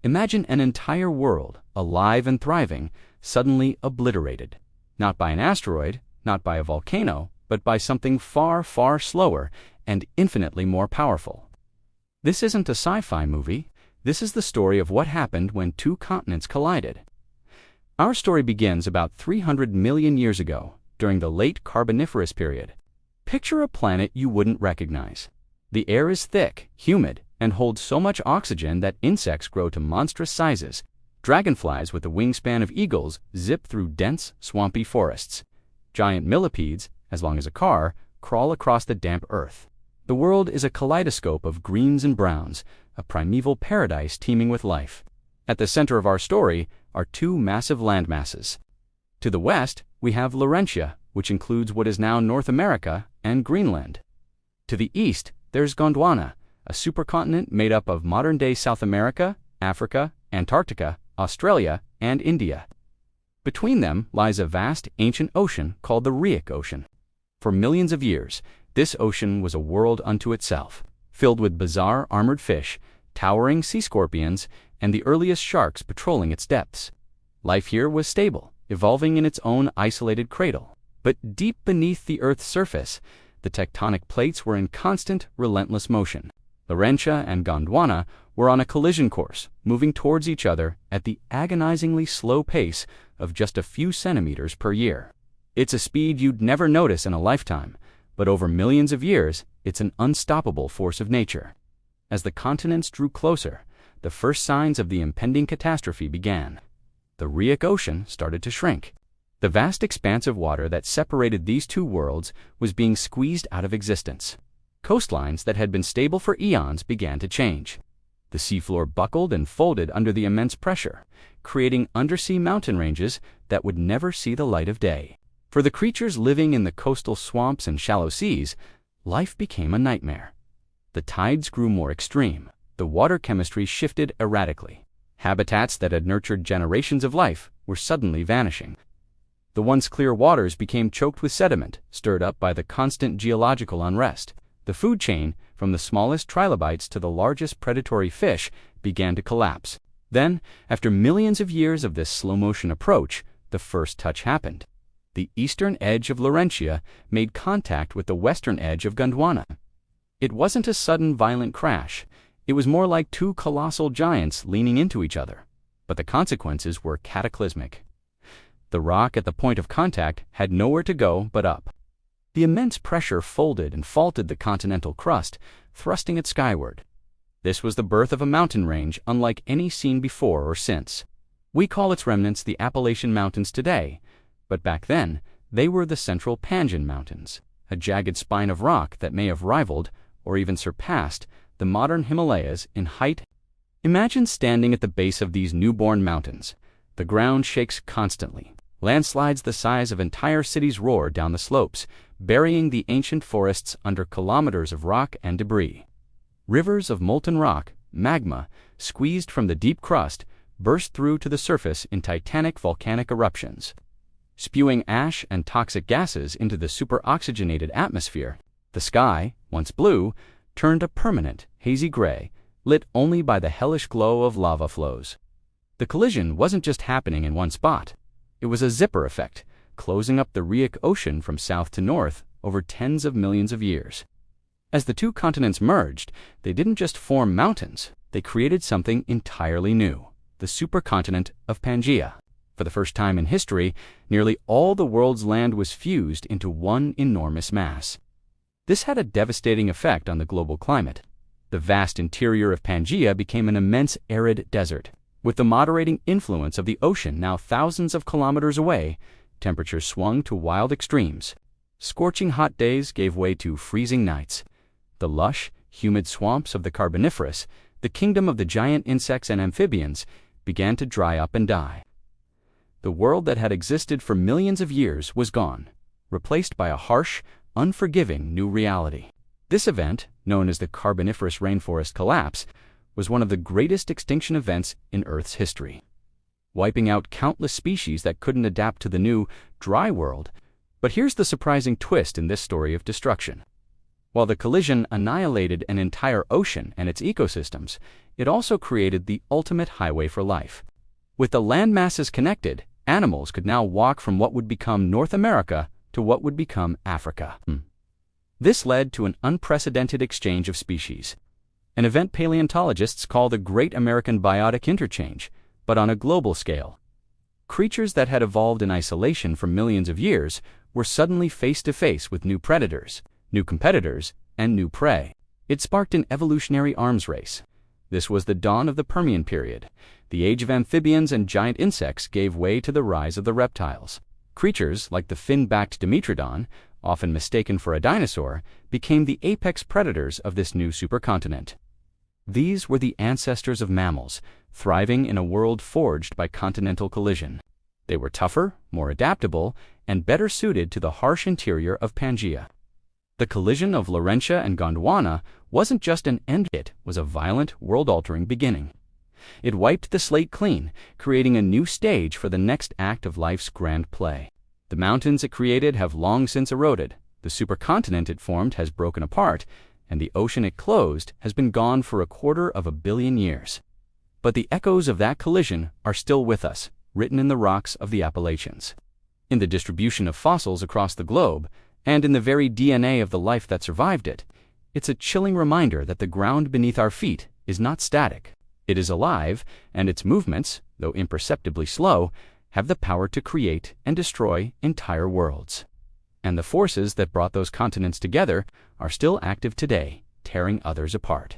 Imagine an entire world, alive and thriving, suddenly obliterated. Not by an asteroid, not by a volcano, but by something far, far slower and infinitely more powerful. This isn't a sci-fi movie. This is the story of what happened when two continents collided. Our story begins about 300 million years ago, during the late Carboniferous period. Picture a planet you wouldn't recognize. The air is thick, humid, and holds so much oxygen that insects grow to monstrous sizes. Dragonflies with the wingspan of eagles zip through dense, swampy forests. Giant millipedes, as long as a car, crawl across the damp earth. The world is a kaleidoscope of greens and browns, a primeval paradise teeming with life. At the center of our story are two massive landmasses. To the west, we have Laurentia, which includes what is now North America and Greenland. To the east, there's Gondwana, a supercontinent made up of modern-day South America, Africa, Antarctica, Australia, and India. Between them lies a vast ancient ocean called the Rheic Ocean. For millions of years, this ocean was a world unto itself, filled with bizarre armored fish, towering sea scorpions, and the earliest sharks patrolling its depths. Life here was stable, evolving in its own isolated cradle. But deep beneath the Earth's surface, the tectonic plates were in constant, relentless motion. Laurentia and Gondwana were on a collision course, moving towards each other at the agonizingly slow pace of just a few centimeters per year. It's a speed you'd never notice in a lifetime, but over millions of years, it's an unstoppable force of nature. As the continents drew closer, the first signs of the impending catastrophe began. The Rheic Ocean started to shrink. The vast expanse of water that separated these two worlds was being squeezed out of existence. Coastlines that had been stable for eons began to change. The seafloor buckled and folded under the immense pressure, creating undersea mountain ranges that would never see the light of day. For the creatures living in the coastal swamps and shallow seas, life became a nightmare. The tides grew more extreme. The water chemistry shifted erratically. Habitats that had nurtured generations of life were suddenly vanishing. The once clear waters became choked with sediment, stirred up by the constant geological unrest. The food chain, from the smallest trilobites to the largest predatory fish, began to collapse. Then, after millions of years of this slow-motion approach, the first touch happened. The eastern edge of Laurentia made contact with the western edge of Gondwana. It wasn't a sudden violent crash. It was more like two colossal giants leaning into each other. But the consequences were cataclysmic. The rock at the point of contact had nowhere to go but up. The immense pressure folded and faulted the continental crust, thrusting it skyward. This was the birth of a mountain range unlike any seen before or since. We call its remnants the Appalachian Mountains today, but back then, they were the Central Pangean Mountains, a jagged spine of rock that may have rivaled, or even surpassed, the modern Himalayas in height. Imagine standing at the base of these newborn mountains. The ground shakes constantly. Landslides the size of entire cities roar down the slopes, burying the ancient forests under kilometers of rock and debris. Rivers of molten rock, magma, squeezed from the deep crust, burst through to the surface in titanic volcanic eruptions. Spewing ash and toxic gases into the superoxygenated atmosphere, the sky, once blue, turned a permanent, hazy gray, lit only by the hellish glow of lava flows. The collision wasn't just happening in one spot. It was a zipper effect, closing up the Rheic Ocean from south to north over tens of millions of years. As the two continents merged, they didn't just form mountains, they created something entirely new, the supercontinent of Pangaea. For the first time in history, nearly all the world's land was fused into one enormous mass. This had a devastating effect on the global climate. The vast interior of Pangaea became an immense arid desert. With the moderating influence of the ocean now thousands of kilometers away, temperatures swung to wild extremes. Scorching hot days gave way to freezing nights. The lush, humid swamps of the Carboniferous, the kingdom of the giant insects and amphibians, began to dry up and die. The world that had existed for millions of years was gone, replaced by a harsh, unforgiving new reality. This event, known as the Carboniferous rainforest collapse, was one of the greatest extinction events in Earth's history, wiping out countless species that couldn't adapt to the new, dry world. But here's the surprising twist in this story of destruction. While the collision annihilated an entire ocean and its ecosystems, it also created the ultimate highway for life. With the land masses connected, animals could now walk from what would become North America to what would become Africa. This led to an unprecedented exchange of species, an event paleontologists call the Great American Biotic Interchange, but on a global scale. Creatures that had evolved in isolation for millions of years were suddenly face to face with new predators, new competitors, and new prey. It sparked an evolutionary arms race. This was the dawn of the Permian period. The age of amphibians and giant insects gave way to the rise of the reptiles. Creatures like the fin-backed Dimetrodon, often mistaken for a dinosaur, became the apex predators of this new supercontinent. These were the ancestors of mammals, thriving in a world forged by continental collision. They were tougher, more adaptable, and better suited to the harsh interior of Pangaea. The collision of Laurentia and Gondwana wasn't just an end, it was a violent, world-altering beginning. It wiped the slate clean, creating a new stage for the next act of life's grand play. The mountains it created have long since eroded, the supercontinent it formed has broken apart, and the ocean it closed has been gone for 250 million years. But the echoes of that collision are still with us, written in the rocks of the Appalachians, in the distribution of fossils across the globe, and in the very DNA of the life that survived it. It's a chilling reminder that the ground beneath our feet is not static. It is alive, and its movements, though imperceptibly slow, have the power to create and destroy entire worlds. And the forces that brought those continents together are still active today, tearing others apart.